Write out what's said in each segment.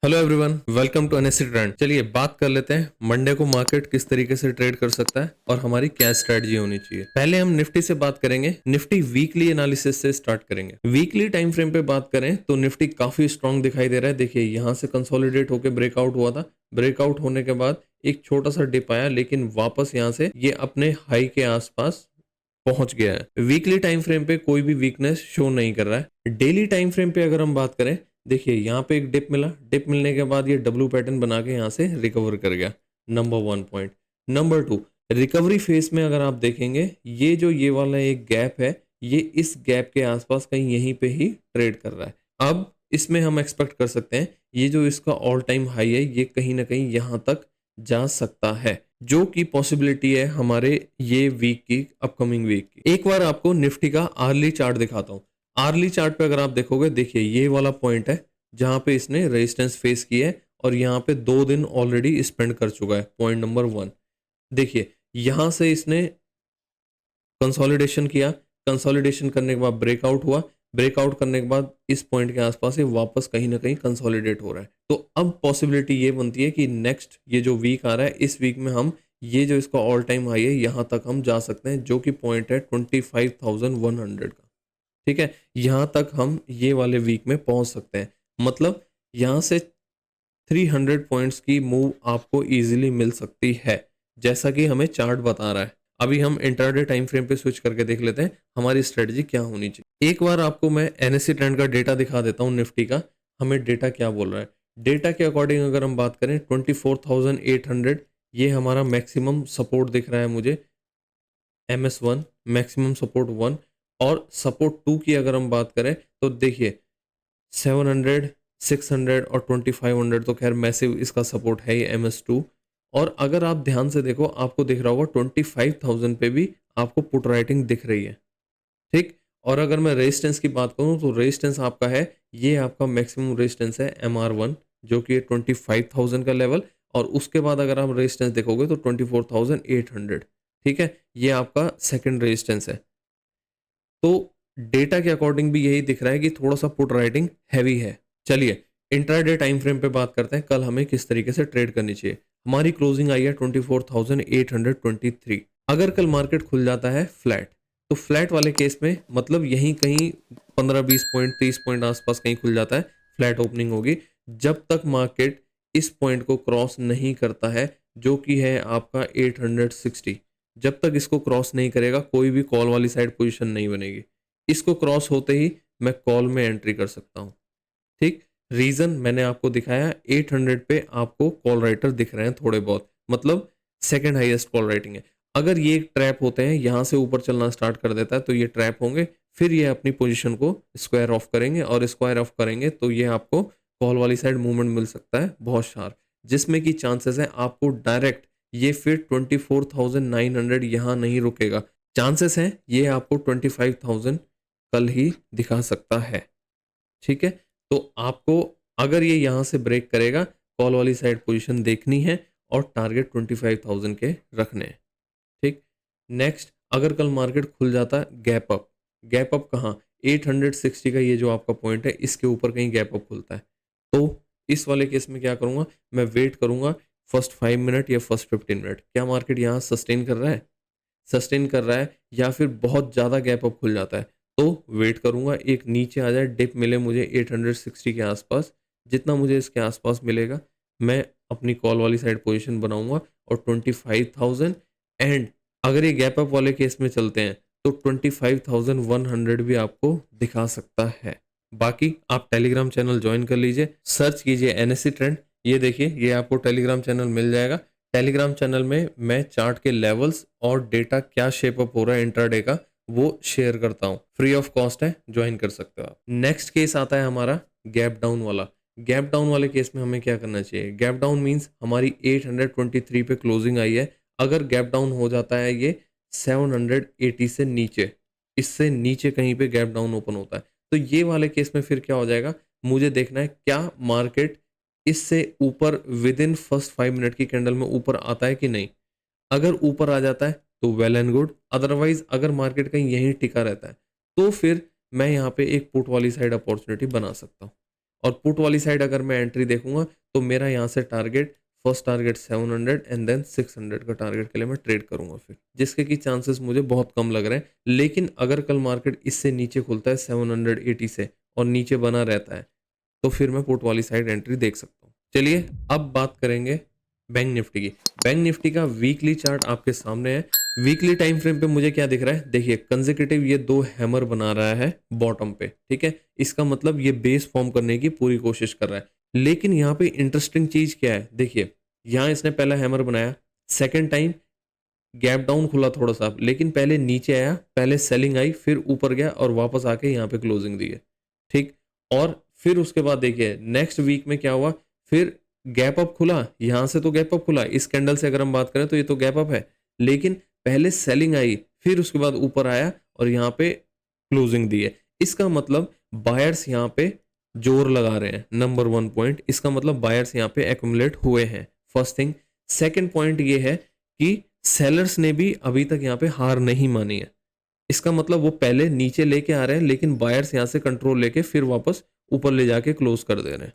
Hello everyone, welcome to NSC trend. चलिए बात कर लेते हैं मंडे को मार्केट किस तरीके से ट्रेड कर सकता है और हमारी क्या स्ट्रेटजी होनी चाहिए। पहले हम निफ्टी से बात करेंगे। निफ्टी वीकली एनालिसिस से स्टार्ट करेंगे। वीकली टाइम फ्रेम पे बात करें तो निफ्टी काफी स्ट्रांग दिखाई दे रहा है। देखिए यहाँ से कंसोलिडेट होकर ब्रेकआउट हुआ था। ब्रेकआउट होने के बाद एक छोटा सा डिप आया, लेकिन वापस यहाँ से ये अपने हाई के आसपास पहुंच गया है। वीकली टाइम फ्रेम पे कोई भी वीकनेस शो नहीं कर रहा है। डेली टाइम फ्रेम पे अगर हम बात करें, देखिए यहाँ पे एक डिप मिला। डिप मिलने के बाद ये डब्ल्यू पैटर्न बना के यहाँ से रिकवर कर गया। Number 1 point. Number 2, recovery face में अगर आप देखेंगे, ये जो ये वाला एक गैप है, ये इस गैप के आसपास कहीं यहीं पे ही ट्रेड कर रहा है। अब इसमें हम एक्सपेक्ट कर सकते हैं ये जो इसका ऑल टाइम हाई है, ये कहीं ना कहीं यहाँ तक जा सकता है, जो कि पॉसिबिलिटी है हमारे ये वीक की, अपकमिंग वीक की। एक बार आपको निफ्टी का आर्ली चार्ट दिखाता हूँ। आर्ली चार्ट पे अगर आप देखोगे, देखिए ये वाला पॉइंट है जहां पे इसने रेजिस्टेंस फेस की है और यहाँ पे 2 दिन ऑलरेडी स्पेंड कर चुका है। पॉइंट नंबर 1, देखिए यहां से इसने कंसोलिडेशन किया। कंसोलिडेशन करने के बाद ब्रेकआउट हुआ। ब्रेकआउट करने के बाद इस पॉइंट के आसपास ये वापस कहीं ना कहीं कंसोलिडेट हो रहा है। तो अब पॉसिबिलिटी ये बनती है कि नेक्स्ट ये जो वीक आ रहा है, इस वीक में हम ये जो इसका ऑल टाइम हाई है यहाँ तक हम जा सकते हैं, जो कि पॉइंट है 25,100 का। ठीक है, यहाँ तक हम ये वाले वीक में पहुंच सकते हैं। मतलब यहाँ से 300 पॉइंट्स की मूव आपको इजीली मिल सकती है, जैसा कि हमें चार्ट बता रहा है। अभी हम इंट्राडे टाइम फ्रेम पे स्विच करके देख लेते हैं हमारी स्ट्रेटजी क्या होनी चाहिए। एक बार आपको मैं एनएससी ट्रेंड का डेटा दिखा देता हूँ। निफ्टी का हमें डेटा क्या बोल रहा है। डेटा के अकॉर्डिंग अगर हम बात करें, 24,800 ये हमारा मैक्सिमम सपोर्ट दिख रहा है मुझे। MS1 मैक्सिमम सपोर्ट 1, और सपोर्ट 2 की अगर हम बात करें तो देखिए 700, 600 और 2500 तो खैर मैसिव इसका सपोर्ट है ये MS2। और अगर आप ध्यान से देखो, आपको दिख रहा होगा 25,000 पे भी आपको पुट राइटिंग दिख रही है। ठीक, और अगर मैं रेजिस्टेंस की बात करूं तो रेजिस्टेंस आपका है, ये आपका मैक्सिमम रेजिस्टेंस है MR1, जो कि 25,000 का लेवल। और उसके बाद अगर आप रेजिस्टेंस देखोगे तो 24,800। ठीक है, ये आपका सेकंड रेजिस्टेंस है। तो डेटा के अकॉर्डिंग भी यही दिख रहा है कि थोड़ा सा पुट राइटिंग हैवी है। चलिए इंट्राडे टाइम फ्रेम पे बात करते हैं, कल हमें किस तरीके से ट्रेड करनी चाहिए। हमारी क्लोजिंग आई है 24,823। अगर कल मार्केट खुल जाता है फ्लैट, तो फ्लैट वाले केस में मतलब यहीं कहीं 15-20 पॉइंट 30 पॉइंट आसपास कहीं खुल जाता है, फ्लैट ओपनिंग होगी। जब तक मार्केट इस पॉइंट को क्रॉस नहीं करता है, जो कि है आपका 860, जब तक इसको क्रॉस नहीं करेगा कोई भी कॉल वाली साइड पोजीशन नहीं बनेगी। इसको क्रॉस होते ही मैं कॉल में एंट्री कर सकता हूँ। ठीक, रीजन मैंने आपको दिखाया। 800 पे आपको कॉल राइटर दिख रहे हैं थोड़े बहुत, मतलब सेकंड हाईएस्ट कॉल राइटिंग है। अगर ये ट्रैप होते हैं, यहाँ से ऊपर चलना स्टार्ट कर देता है, तो ये ट्रैप होंगे। फिर ये अपनी पोजीशन को स्क्वायर ऑफ करेंगे, और स्क्वायर ऑफ करेंगे तो ये आपको कॉल वाली साइड मूवमेंट मिल सकता है बहुत शार्प, जिसमें कि चांसेस है आपको डायरेक्ट ये फिर 24,900 यहाँ नहीं रुकेगा। चांसेस हैं ये आपको 25,000 कल ही दिखा सकता है। ठीक है, तो आपको अगर ये यहाँ से ब्रेक करेगा, कॉल वाली साइड पोजीशन देखनी है और टारगेट 25,000 के रखने हैं। ठीक, नेक्स्ट अगर कल मार्केट खुल जाता है गैप अप। गैप अप कहाँ, 860 का ये जो आपका पॉइंट है, इसके ऊपर कहीं गैप अप खुलता है, तो इस वाले केस में क्या करूँगा, मैं वेट करूँगा फर्स्ट 5 मिनट या फर्स्ट 15 मिनट। क्या मार्केट यहाँ सस्टेन कर रहा है, सस्टेन कर रहा है, या फिर बहुत ज़्यादा गैप अप खुल जाता है, तो वेट करूँगा एक नीचे आ जाए, डिप मिले मुझे 860 के आसपास। जितना मुझे इसके आसपास मिलेगा मैं अपनी कॉल वाली साइड पोजीशन बनाऊंगा, और 25,000। एंड अगर ये गैप अप वाले केस में चलते हैं तो 25,100 भी आपको दिखा सकता है। बाकी आप टेलीग्राम चैनल ज्वाइन कर लीजिए, सर्च कीजिए एनएससी ट्रेंड। ये देखिए ये आपको टेलीग्राम चैनल मिल जाएगा। टेलीग्राम चैनल में मैं चार्ट के लेवल्स और डेटा क्या शेप अप हो रहा है इंट्राडे का, वो शेयर करता हूँ। फ्री ऑफ कॉस्ट है, ज्वाइन कर सकते हो आप। नेक्स्ट केस आता है हमारा गैप डाउन वाला। गैप डाउन वाले केस में हमें क्या करना चाहिए। गैप डाउन मींस हमारी 823 पे क्लोजिंग आई है। अगर गैप डाउन हो जाता है ये 780 से नीचे, इससे नीचे कहीं पे गैप डाउन ओपन होता है, तो ये वाले केस में फिर क्या हो जाएगा, मुझे देखना है क्या मार्केट इससे ऊपर विद इन फर्स्ट 5 मिनट की कैंडल में ऊपर आता है कि नहीं। अगर ऊपर आ जाता है तो वेल एंड गुड, अदरवाइज अगर मार्केट कहीं यहीं टिका रहता है तो फिर मैं यहाँ पे एक पुट वाली साइड अपॉर्चुनिटी बना सकता हूँ। और पुट वाली साइड अगर मैं एंट्री देखूंगा तो मेरा यहाँ से target, first target 700 and then 600 का टारगेट के लिए मैं ट्रेड करूंगा फिर, जिसके की चांसेस मुझे बहुत कम लग रहे हैं। लेकिन अगर कल मार्केट इससे नीचे खुलता है 780 से और नीचे बना रहता है तो फिर मैं पुट वाली साइड एंट्री देख सकता हूँ। चलिए अब बात करेंगे बैंक निफ्टी की। बैंक निफ्टी का वीकली चार्ट आपके सामने है। वीकली टाइम फ्रेम पे मुझे क्या दिख रहा है, देखिए कंसेक्यूटिव ये दो हैमर बना रहा है बॉटम पे, ठीक है। इसका मतलब ये बेस फॉर्म करने की पूरी कोशिश कर रहा है। लेकिन यहाँ पे इंटरेस्टिंग चीज क्या है, देखिए यहाँ इसने पहला हैमर बनाया, सेकेंड टाइम गैप डाउन खुला थोड़ा सा, लेकिन पहले नीचे आया, पहले सेलिंग आई, फिर ऊपर गया और वापस आके यहाँ पे क्लोजिंग दी है, ठीक। और फिर उसके बाद देखिए नेक्स्ट वीक में क्या हुआ, फिर गैप अप खुला, यहां से तो गैप अप खुला, इस कैंडल से अगर हम बात करें तो ये तो गैप अप है, लेकिन पहले सेलिंग आई, फिर उसके बाद ऊपर आया और यहाँ पे क्लोजिंग दी है। इसका मतलब बायर्स यहाँ पे जोर लगा रहे हैं, नंबर वन पॉइंट। इसका मतलब बायर्स यहाँ पे एक्यूमुलेट हुए हैं, फर्स्ट थिंग। सेकेंड पॉइंट ये है कि सेलर्स ने भी अभी तक यहाँ पे हार नहीं मानी है। इसका मतलब वो पहले नीचे लेके आ रहे हैं, लेकिन बायर्स यहाँ से कंट्रोल लेके फिर वापस ऊपर ले जाके क्लोज कर दे रहे हैं,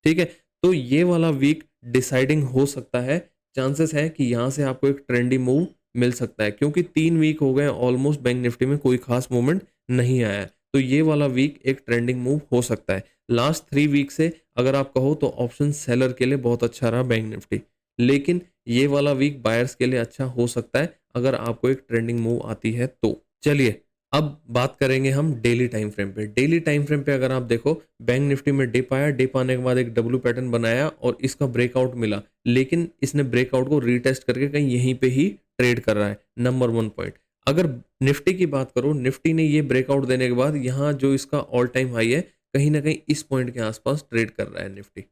ठीक है। तो ये वाला वीक डिसाइडिंग हो सकता है, चांसेस है कि यहाँ से आपको एक ट्रेंडी मूव मिल सकता है, क्योंकि 3 वीक हो गए ऑलमोस्ट बैंक निफ्टी में कोई खास मूवमेंट नहीं आया है। तो ये वाला वीक एक ट्रेंडिंग मूव हो सकता है। लास्ट 3 वीक से अगर आप कहो तो ऑप्शन सेलर के लिए बहुत अच्छा रहा बैंक निफ्टी, लेकिन ये वाला वीक बायर्स के लिए अच्छा हो सकता है अगर आपको एक ट्रेंडिंग मूव आती है तो। चलिए अब बात करेंगे हम डेली टाइम फ्रेम पे। डेली टाइम फ्रेम पे अगर आप देखो, बैंक निफ्टी में डिप आया, डिप आने के बाद एक डब्ल्यू पैटर्न बनाया और इसका ब्रेकआउट मिला, लेकिन इसने ब्रेकआउट को रीटेस्ट करके कहीं यहीं पे ही ट्रेड कर रहा है, नंबर वन पॉइंट। अगर निफ्टी की बात करो, निफ्टी ने ये ब्रेकआउट देने के बाद यहाँ जो इसका ऑल टाइम हाई है, कहीं ना कहीं इस पॉइंट के आसपास ट्रेड कर रहा है निफ्टी,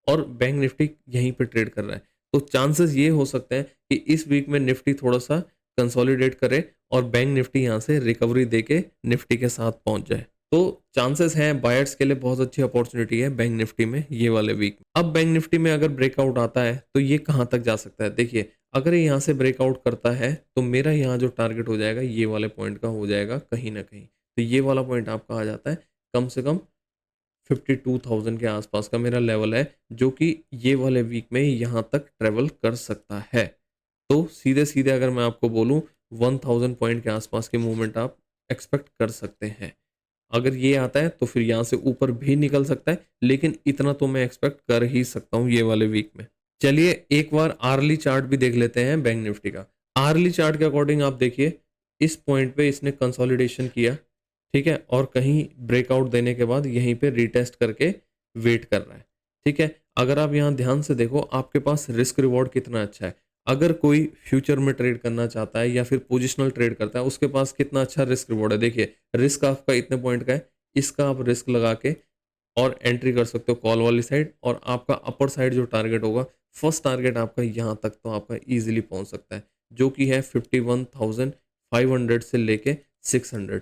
और बैंक निफ्टी यहीं पे ट्रेड कर रहा है। तो चांसेस ये हो सकते हैं कि इस वीक में निफ्टी थोड़ा सा कंसोलिडेट करे और बैंक निफ्टी यहाँ से रिकवरी देके निफ्टी के साथ पहुंच जाए। तो चांसेस हैं बायर्स के लिए बहुत अच्छी अपॉर्चुनिटी है बैंक निफ्टी में ये वाले वीक। अब बैंक निफ्टी में अगर ब्रेकआउट आता है तो ये कहाँ तक जा सकता है, देखिए अगर ये यहाँ से ब्रेकआउट करता है तो मेरा यहाँ जो टारगेट हो जाएगा ये वाले पॉइंट का हो जाएगा कहीं ना कहीं। तो ये वाला पॉइंट आपका आ जाता है कम से कम 52,000 के आसपास का मेरा लेवल है, जो कि ये वाले वीक में यहाँ तक ट्रेवल कर सकता है। तो सीधे सीधे अगर मैं आपको बोलूँ 1000 पॉइंट के आसपास की मूवमेंट आप एक्सपेक्ट कर सकते हैं। अगर ये आता है तो फिर यहाँ से ऊपर भी निकल सकता है, लेकिन इतना तो मैं एक्सपेक्ट कर ही सकता हूँ ये वाले वीक में। चलिए एक बार आर्ली चार्ट भी देख लेते हैं बैंक निफ्टी का। आर्ली चार्ट के अकॉर्डिंग आप देखिए, इस पॉइंट पे इसने कंसोलिडेशन किया, ठीक है, और कहीं ब्रेकआउट देने के बाद यहीं पे रीटेस्ट करके वेट कर रहा है, ठीक है। अगर आप यहाँ ध्यान से देखो, आपके पास रिस्क रिवॉर्ड कितना अच्छा है। अगर कोई फ्यूचर में ट्रेड करना चाहता है या फिर पोजिशनल ट्रेड करता है, उसके पास कितना अच्छा रिस्क रिवॉर्ड है। देखिए रिस्क आपका इतने पॉइंट का है, इसका आप रिस्क लगा के और एंट्री कर सकते हो कॉल वाली साइड, और आपका अपर साइड जो टारगेट होगा, फर्स्ट टारगेट आपका यहाँ तक तो आपका इजीली पहुँच सकता है, जो कि है 51,500 से लेके 600।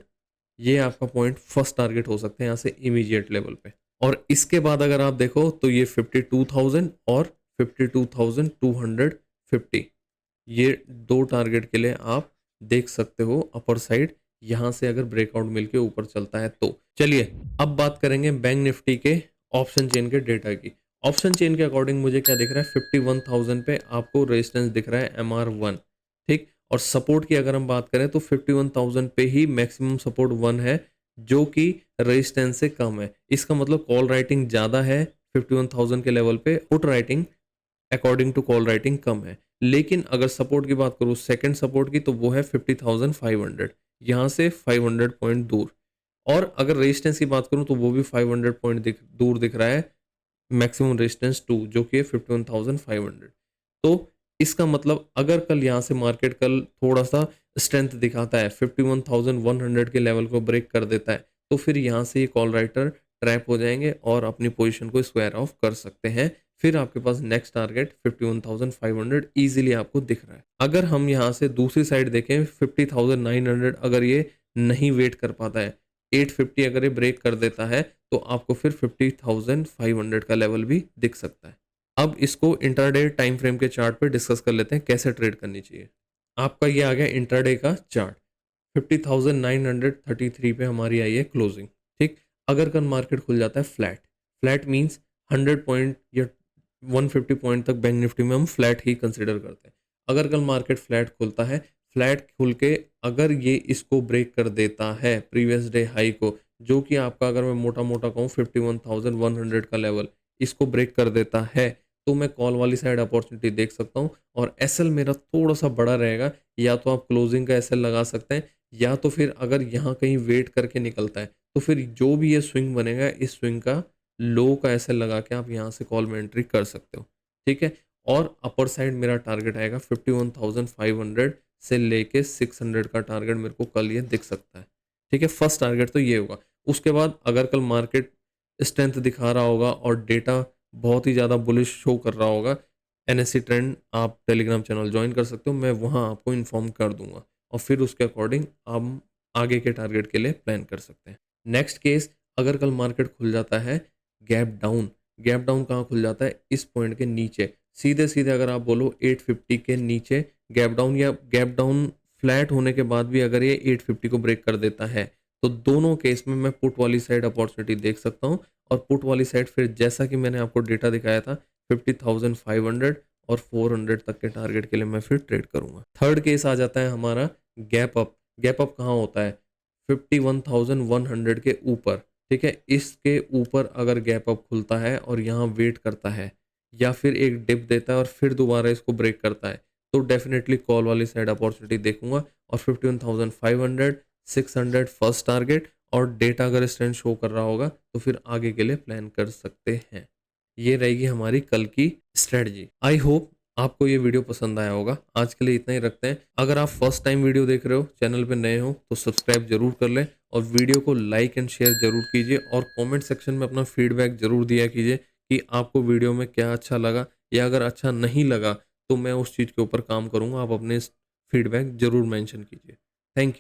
ये आपका पॉइंट फर्स्ट टारगेट हो सकते हैं यहाँ से इमीडिएट लेवल पे। और इसके बाद अगर आप देखो तो ये 52,000 और 52,250, ये दो टारगेट के लिए आप देख सकते हो अपर साइड, यहाँ से अगर ब्रेकआउट मिलके ऊपर चलता है तो। चलिए अब बात करेंगे बैंक निफ्टी के ऑप्शन चेन के डेटा की। ऑप्शन चेन के अकॉर्डिंग मुझे क्या दिख रहा है, 51,000 पे आपको रेजिस्टेंस दिख रहा है MR1, ठीक। और सपोर्ट की अगर हम बात करें तो 51,000 पे ही मैक्सिमम सपोर्ट 1 है, जो कि रेजिस्टेंस से कम है। इसका मतलब कॉल राइटिंग ज़्यादा है 51,000 के लेवल पे, put writing according to call writing कम है। लेकिन अगर सपोर्ट की बात करूँ, सेकंड सपोर्ट की, तो वो है 50,500, यहाँ से 500 पॉइंट दूर। और अगर रेजिस्टेंस की बात करूँ तो वो भी 500 पॉइंट दूर दिख रहा है, मैक्सिमम रेजिस्टेंस 2, जो कि 51,500। तो इसका मतलब अगर कल यहाँ से मार्केट कल थोड़ा सा स्ट्रेंथ दिखाता है, 51,100 के लेवल को ब्रेक कर देता है, तो फिर यहाँ से ये कॉल राइटर ट्रैप हो जाएंगे और अपनी पोजीशन को स्क्वायर ऑफ कर सकते हैं। फिर आपके पास नेक्स्ट टारगेट 51,500 इजीली आपको दिख रहा है। अगर हम यहाँ से दूसरी साइड देखें, 50,900 अगर ये नहीं वेट कर पाता है, 850 अगर ये ब्रेक कर देता है, तो आपको फिर 50,500 का लेवल भी दिख सकता है। अब इसको इंट्राडे टाइम फ्रेम के चार्ट पे डिस्कस कर लेते हैं कैसे ट्रेड करनी चाहिए। आपका ये आ गया इंट्राडे का चार्ट, 50,933 पे हमारी आई है क्लोजिंग, ठीक। अगर कल मार्केट खुल जाता है फ्लैट, फ्लैट मीन्स 100 पॉइंट या 150 पॉइंट तक बैंक निफ्टी में हम फ्लैट ही कंसिडर करते हैं। अगर कल मार्केट फ्लैट खुलता है, फ्लैट खुल के अगर ये इसको ब्रेक कर देता है प्रीवियस डे हाई को, जो कि आपका अगर मैं मोटा मोटा कहूँ 51,100 का लेवल, इसको ब्रेक कर देता है, तो मैं कॉल वाली साइड अपॉर्चुनिटी देख सकता हूँ। और एसएल मेरा थोड़ा सा बड़ा रहेगा, या तो आप क्लोजिंग का एसएल लगा सकते हैं, या तो फिर अगर यहाँ कहीं वेट करके निकलता है तो फिर जो भी ये स्विंग बनेगा, इस स्विंग का लो का एसएल लगा के आप यहाँ से कॉल में एंट्री कर सकते हो। ठीक है। और अपर साइड मेरा टारगेट आएगा 51,500 से लेके 600 का टारगेट मेरे को कल ये दिख सकता है। ठीक है, फर्स्ट टारगेट तो ये होगा। उसके बाद अगर कल मार्केट स्ट्रेंथ दिखा रहा होगा और डेटा बहुत ही ज़्यादा बुलिश शो कर रहा होगा, एनएससी ट्रेंड आप टेलीग्राम चैनल ज्वाइन कर सकते हो, मैं वहाँ आपको इन्फॉर्म कर दूंगा और फिर उसके अकॉर्डिंग हम आगे के टारगेट के लिए प्लान कर सकते हैं। नेक्स्ट केस, अगर कल मार्केट खुल जाता है गैप डाउन, गैप डाउन कहाँ खुल जाता है? इस पॉइंट के नीचे, सीधे सीधे अगर आप बोलो 850 के नीचे गैप डाउन, या गैप डाउन फ्लैट होने के बाद भी अगर ये 850 को ब्रेक कर देता है, तो दोनों केस में मैं पुट वाली साइड अपॉर्चुनिटी देख सकता हूँ। और पुट वाली साइड फिर जैसा कि मैंने आपको डेटा दिखाया था 50,500 और 400 तक के टारगेट के लिए मैं फिर ट्रेड करूंगा। थर्ड केस आ जाता है हमारा गैप अप। गैप अप कहाँ होता है? 51,100 के ऊपर। ठीक है, इसके ऊपर अगर गैप अप खुलता है और यहाँ वेट करता है, या फिर एक डिप देता है और फिर दोबारा इसको ब्रेक करता है, तो डेफिनेटली कॉल वाली साइड अपॉर्चुनिटी देखूंगा। और 51,500 600 फर्स्ट टारगेट, और डेटा अगर स्ट्रेंथ शो कर रहा होगा तो फिर आगे के लिए प्लान कर सकते हैं। ये रहेगी हमारी कल की स्ट्रेटजी। आई होप आपको ये वीडियो पसंद आया होगा। आज के लिए इतना ही रखते हैं। अगर आप फर्स्ट टाइम वीडियो देख रहे हो, चैनल पे नए हो, तो सब्सक्राइब जरूर कर लें और वीडियो को लाइक एंड शेयर जरूर कीजिए, और कमेंट सेक्शन में अपना फीडबैक जरूर दिया कीजिए कि आपको वीडियो में क्या अच्छा लगा, या अगर अच्छा नहीं लगा तो मैं उस चीज़ के ऊपर काम करूँगा। आप अपने फीडबैक जरूर मेंशन कीजिए। Thank you.